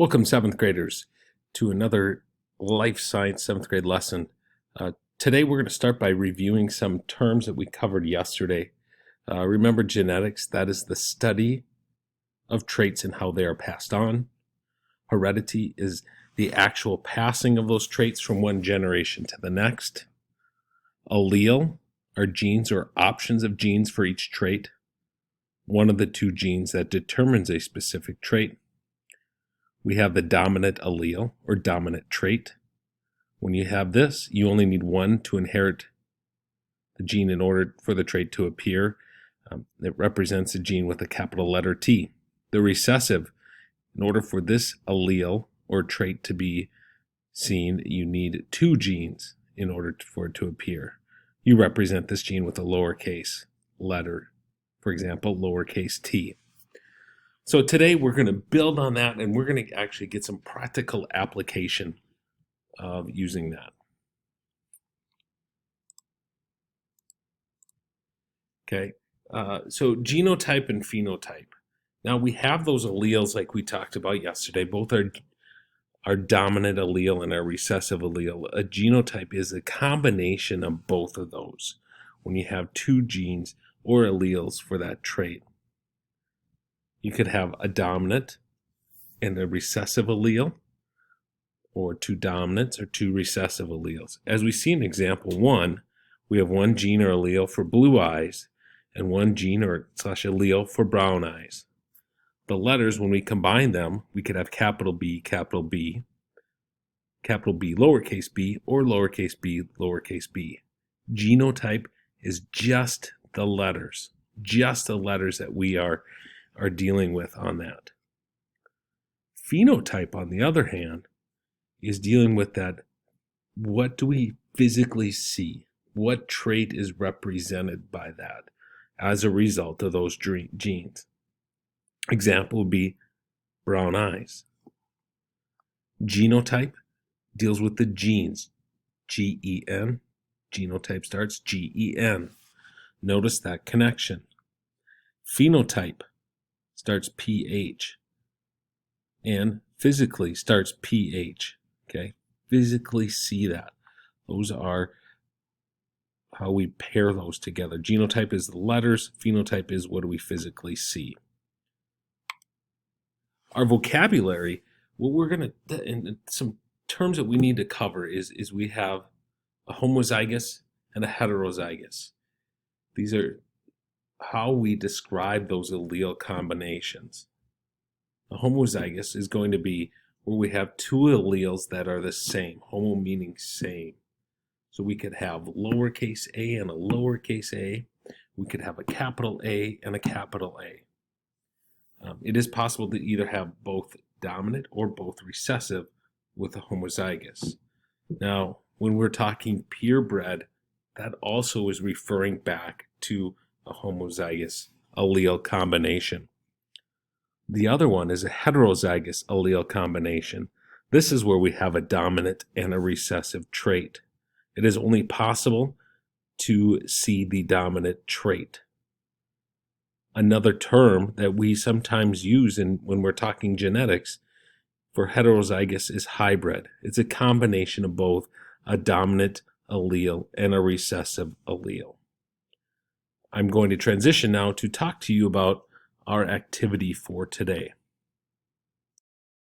Welcome, 7th graders, to another life science 7th grade lesson. Today we're going to start by reviewing some terms that we covered yesterday. Remember genetics, that is the study of traits and how they are passed on. Heredity is the actual passing of those traits from one generation to the next. Allele are genes or options of genes for each trait, one of the two genes that determines a specific trait. We have the dominant allele or dominant trait. When you have this, you only need one to inherit the gene in order for the trait to appear. It represents a gene with a capital letter T. The recessive, in order for this allele or trait to be seen, you need two genes in order for it to appear. You represent this gene with a lowercase letter, for example, lowercase t. So today we're going to build on that, and we're going to actually get some practical application of using that. Okay, so genotype and phenotype. Now we have those alleles like we talked about yesterday. Both are our dominant allele and our recessive allele. A genotype is a combination of both of those when you have two genes or alleles for that trait. You could have a dominant and a recessive allele, or two dominants or two recessive alleles. As we see in example 1, we have one gene or allele for blue eyes and one gene or / allele for brown eyes. The letters, when we combine them, we could have capital B, lowercase b, or lowercase b, lowercase b. Genotype is just the letters that we are dealing with on that. Phenotype, on the other hand, is dealing with that, what do we physically see? What trait is represented by that as a result of those genes? Example would be brown eyes. Genotype deals with the genes, G-E-N. Genotype starts G-E-N. Notice that connection. Phenotype starts P-H, and physically starts P-H, okay? Physically see that. Those are how we pair those together. Genotype is the letters, phenotype is what do we physically see. Our vocabulary, what we're going to, and some terms that we need to cover is we have a homozygous and a heterozygous. These are how we describe those allele combinations. A homozygous is going to be where we have two alleles that are the same, homo meaning same. So we could have lowercase a and a lowercase a. We could have a capital A and a capital A. It is possible to either have both dominant or both recessive with a homozygous. Now, when we're talking purebred, that also is referring back to a homozygous allele combination. The other one is a heterozygous allele combination. This is where we have a dominant and a recessive trait. It is only possible to see the dominant trait. Another term that we sometimes use when we're talking genetics for heterozygous is hybrid. It's a combination of both a dominant allele and a recessive allele. I'm going to transition now to talk to you about our activity for today.